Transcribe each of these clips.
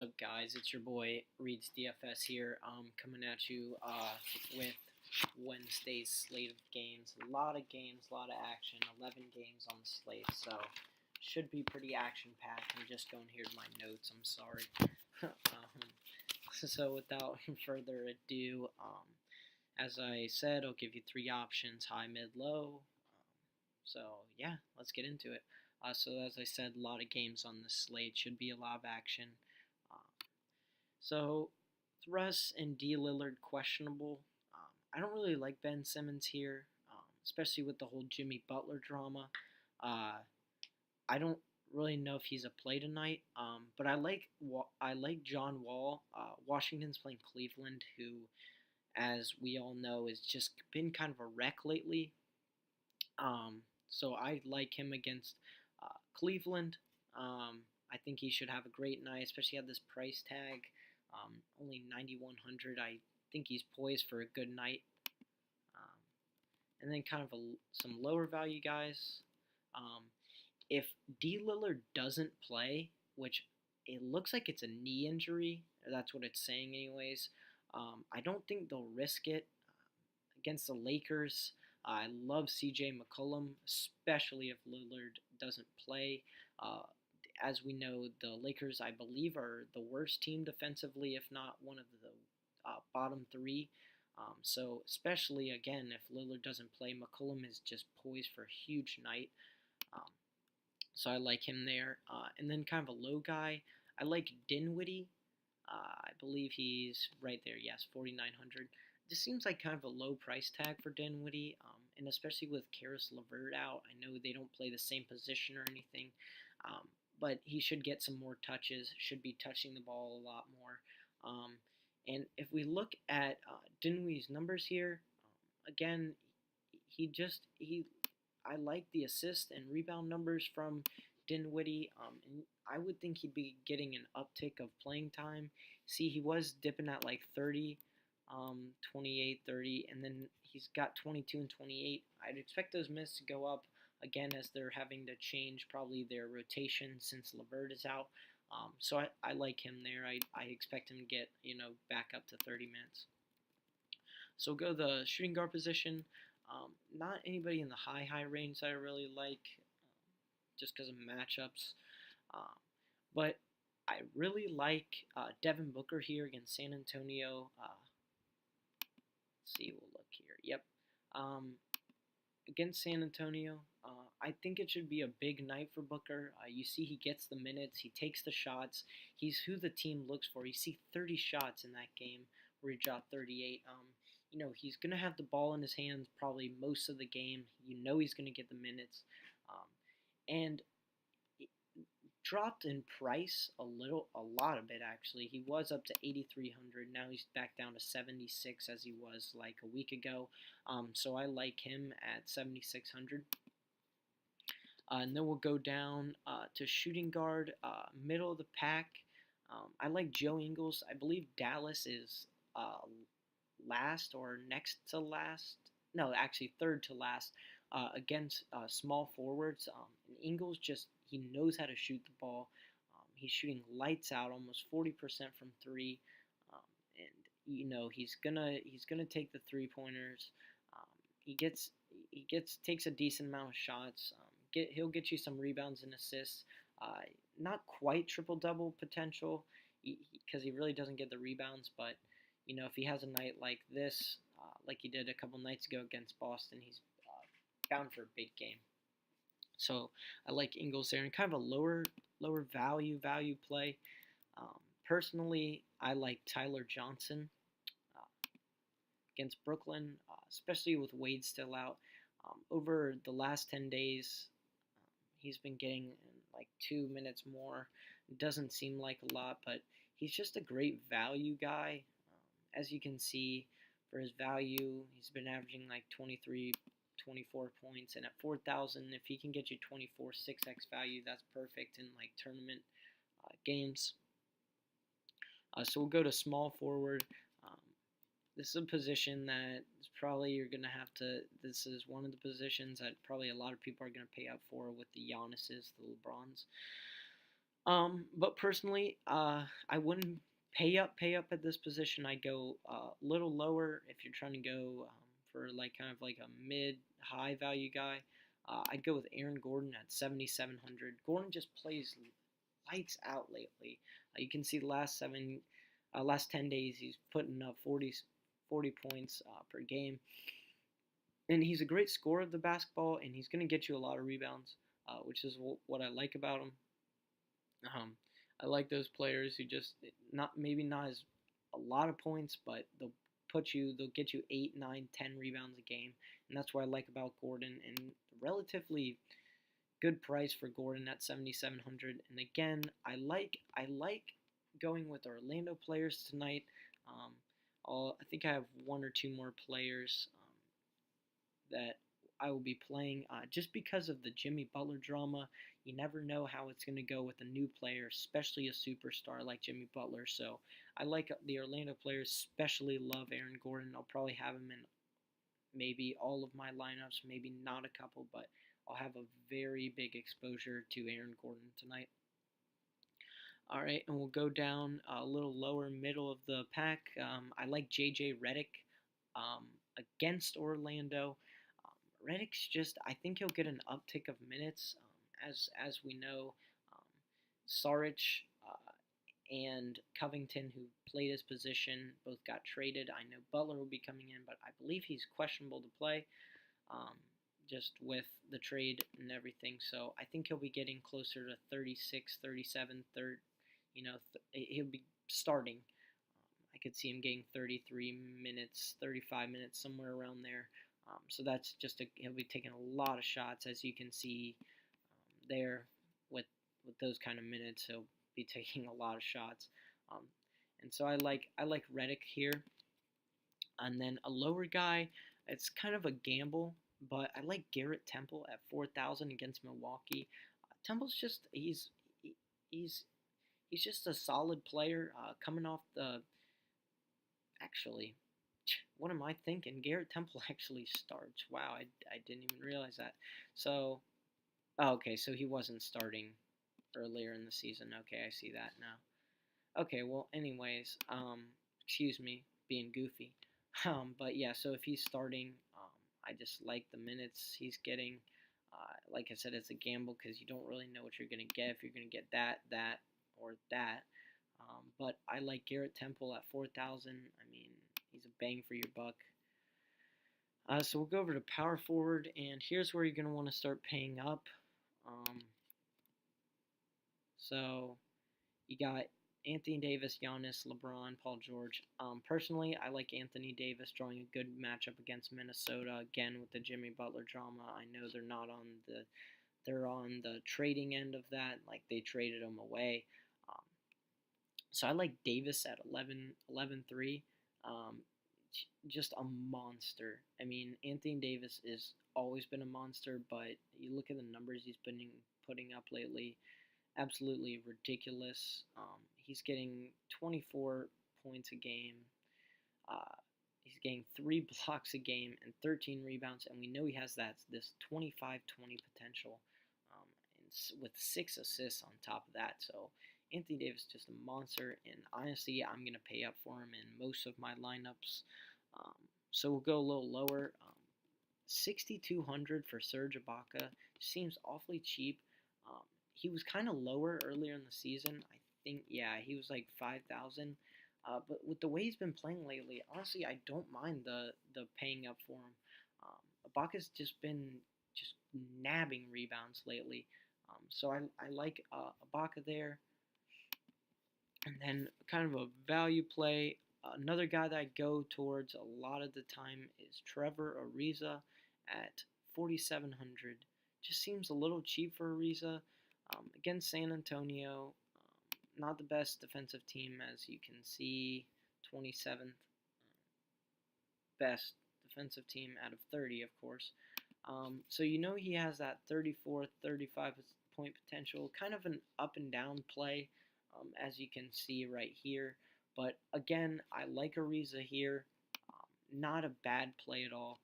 What's up, guys? It's your boy Reed's DFS here, coming at you with Wednesday's slate of games. A lot of games, a lot of action. 11 games on the slate, so should be pretty action packed. I'm just going here to my notes. I'm sorry. So without further ado, as I said, I'll give you three options: high, mid, low. So yeah, let's get into it. So as I said, a lot of games on the slate. Should be a lot of action. Uh, so, Russ and D. Lillard questionable. I don't really like Ben Simmons here, especially with the whole Jimmy Butler drama. Uh, I don't really know if he's a play tonight, but I like John Wall. Washington's playing Cleveland, who, as we all know, has just been kind of a wreck lately. So I like him against Cleveland. I think he should have a great night, especially at this price tag. Only 9,100. I think he's poised for a good night. Um, and then kind of some lower value guys. Um, if D Lillard doesn't play, which it looks like it's a knee injury, that's what it's saying anyways. I don't think they'll risk it against the Lakers. I love CJ McCollum, especially if Lillard doesn't play. Uh, as we know, the Lakers, I believe, are the worst team defensively, if not one of the bottom three. So, especially again, if Lillard doesn't play, McCollum is just poised for a huge night. Um, so I like him there. And then kind of a low guy, I like Dinwiddie. I believe he's right there. Yes, 4,900. This seems like kind of a low price tag for Dinwiddie, and especially with Karis LeVert out. I know they don't play the same position or anything, um, but he should get some more touches. Should be touching the ball a lot more. And if we look at Dinwiddie's numbers here, again, he I like the assist and rebound numbers from Dinwiddie, and I would think he'd be getting an uptick of playing time. See, he was dipping at like 30, 28, 30, and then he's got 22 and 28. I'd expect those minutes to go up again as they're having to change probably their rotation since LeVert is out. So I like him there. I expect him to get back up to 30 minutes. So we'll go the shooting guard position. Not anybody in the high range that I really like, just because of matchups. Um, but I really like Devin Booker here against San Antonio. Let's see, we'll look here. Yep. Um, Against San Antonio, I think it should be a big night for Booker. You see, he gets the minutes, he takes the shots. He's who the team looks for. You see 30 shots in that game where he dropped 38. He's going to have the ball in his hands probably most of the game. He's going to get the minutes. And dropped in price a lot of it actually. He was up to 8,300. Now he's back down to 76 as he was like a week ago. So I like him at 7,600. And then we'll go down to shooting guard, middle of the pack. I like Joe Ingles. I believe Dallas is last or next to last. No, actually third to last against small forwards. And Ingles he knows how to shoot the ball. He's shooting lights out, almost 40% from three, and he's gonna take the 3 pointers. Um, he takes a decent amount of shots. He'll get you some rebounds and assists. Not quite triple double potential because he really doesn't get the rebounds, but if he has a night like this, like he did a couple nights ago against Boston, he's bound for a big game. So I like Ingles there, and kind of a lower value play. Personally, I like Tyler Johnson against Brooklyn, especially with Wade still out. Over the last 10 days, he's been getting like 2 minutes more. It doesn't seem like a lot, but he's just a great value guy. As you can see, for his value, he's been averaging like 23, 24 points, and at 4,000, if he can get you 24 6x value, that's perfect in like tournament games. So we'll go to small forward. Um, this is a position that is probably you're going to have to. This is one of the positions that probably a lot of people are going to pay up for with the Giannis's, the LeBrons. But personally, I wouldn't pay up at this position. I'd go a little lower if you're trying to go for like kind of like a mid high value guy. I'd go with Aaron Gordon at 7,700. Gordon just plays lights out lately. You can see the last 10 days he's putting up 40 points per game, and he's a great scorer of the basketball, and he's going to get you a lot of rebounds, which is what I like about him. Um, I like those players who just not maybe not as a lot of points, but they'll get you 8, 9, 10 rebounds a game, and that's what I like about Gordon. And relatively good price for Gordon at 7,700. And again, I like going with Orlando players tonight. Um, I think I have one or two more players that I will be playing just because of the Jimmy Butler drama. You never know how it's going to go with a new player, especially a superstar like Jimmy Butler. So I like the Orlando players, especially love Aaron Gordon. I'll probably have him in maybe all of my lineups, maybe not a couple, but I'll have a very big exposure to Aaron Gordon tonight. All right, and we'll go down a little lower middle of the pack. I like JJ Redick um, against Orlando. Redick's just, I think he'll get an uptick of minutes. As we know, um, Saric and Covington, who played his position, both got traded. I know Butler will be coming in, but I believe he's questionable to play. Um, just with the trade and everything. So I think he'll be getting closer to 36, 37, he'll be starting. I could see him getting 33 minutes, 35 minutes, somewhere around there. So that's he'll be taking a lot of shots, as you can see there with those kind of minutes. He'll be taking a lot of shots, um, and so I like Redick here, and then a lower guy. It's kind of a gamble, but I like Garrett Temple at 4,000 against Milwaukee. Temple's just he's he's just a solid player coming off the actually. What am I thinking? Garrett Temple actually starts. Wow, I didn't even realize that. So, oh, okay, so he wasn't starting earlier in the season. Okay, I see that now. Okay, well, anyways, excuse me, being goofy. But yeah, so if he's starting, I just like the minutes he's getting. Like I said, it's a gamble because you don't really know what you're gonna get. If you're gonna get that, or that. But I like Garrett Temple at 4,000. I mean, he's a bang for your buck. So we'll go over to power forward, and here's where you're gonna want to start paying up. Um, so you got Anthony Davis, Giannis, LeBron, Paul George. Personally, I like Anthony Davis drawing a good matchup against Minnesota again with the Jimmy Butler drama. I know they're on the trading end of that, like they traded him away. Um, so I like Davis at 11-3. Um, just a monster. I mean, Anthony Davis has always been a monster, but you look at the numbers he's been putting up lately, absolutely ridiculous. He's getting 24 points a game. Uh, he's getting 3 blocks a game and 13 rebounds, and we know he has this 25-20 potential, um, with 6 assists on top of that. So Anthony Davis is just a monster, and honestly, I'm gonna pay up for him in most of my lineups. Um, so we'll go a little lower. 6,200 for Serge Ibaka seems awfully cheap. Um, he was kind of lower earlier in the season. I think, yeah, he was like 5,000. But with the way he's been playing lately, honestly, I don't mind the paying up for him. Ibaka's just been just nabbing rebounds lately. So I like Ibaka there. And then kind of a value play. Another guy that I go towards a lot of the time is Trevor Ariza at 4,700. Just seems a little cheap for Ariza. Against San Antonio, not the best defensive team, as you can see, 27th best defensive team out of 30, of course. So you know he has that 34, 35 point potential, kind of an up and down play, as you can see right here. But again, I like Ariza here. Not a bad play at all.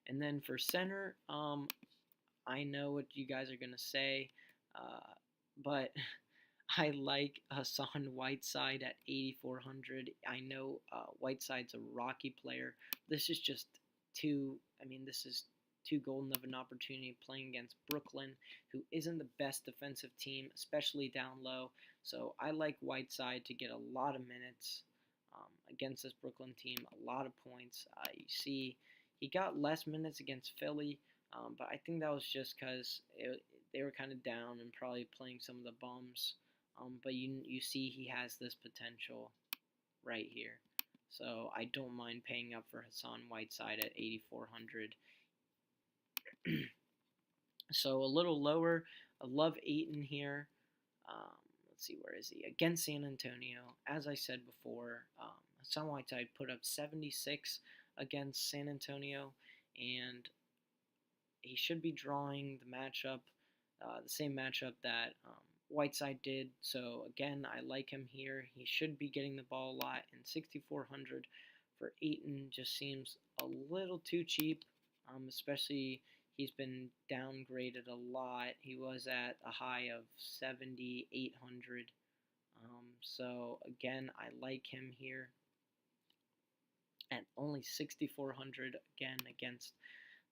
And then for center, I know what you guys are going to say. but I like Hassan Whiteside at 8,400. I know Whiteside's a rocky player. This is just this is too golden of an opportunity playing against Brooklyn, who isn't the best defensive team, especially down low. So I like Whiteside to get a lot of minutes against this Brooklyn team, a lot of points. You see, he got less minutes against Philly, but I think that was just because they were kind of down and probably playing some of the bums. But you see he has this potential right here. So I don't mind paying up for Hassan Whiteside at 8,400. So a little lower, I love Ayton here. Um, let's see, where is he? Against San Antonio. As I said before, Hassan Whiteside put up 76 against San Antonio, and he should be drawing the same matchup that Whiteside did. So again, I like him here. He should be getting the ball a lot, and 6,400 for Ayton just seems a little too cheap, especially he's been downgraded a lot. He was at a high of 7,800. So again, I like him here at only 6,400 again against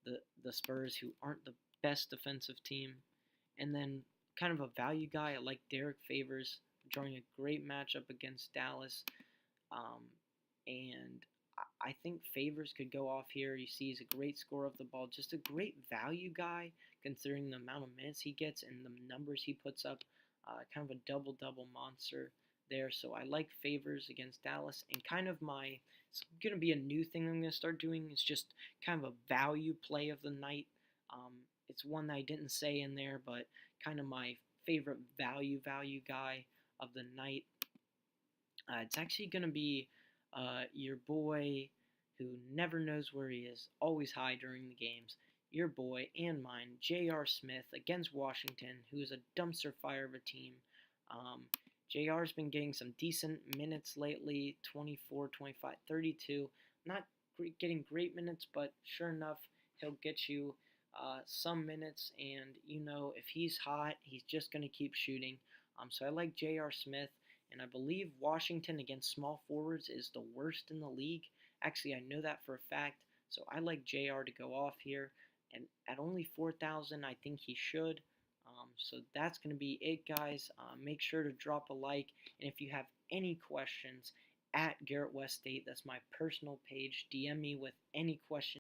the Spurs, who aren't the best defensive team. And then kind of a value guy, I like Derek Favors, drawing a great matchup against Dallas. And I think Favors could go off here. You see he's a great scorer of the ball, just a great value guy considering the amount of minutes he gets and the numbers he puts up. Kind of a double-double monster there. So I like Favors against Dallas. And kind of it's going to be a new thing I'm going to start doing. It's just kind of a value play of the night. It's one that I didn't say in there, but kind of my favorite value guy of the night. It's actually going to be your boy who never knows where he is, always high during the games. Your boy and mine, J.R. Smith, against Washington, who is a dumpster fire of a team. JR's been getting some decent minutes lately, 24, 25, 32. Not getting great minutes, but sure enough, he'll get you some minutes. And, if he's hot, he's just going to keep shooting. So I like J.R. Smith. And I believe Washington against small forwards is the worst in the league. Actually, I know that for a fact. So I like JR to go off here. And at only 4,000, I think he should. So that's going to be it, guys. Make sure to drop a like. And if you have any questions, at Garrett West State, that's my personal page. DM me with any questions.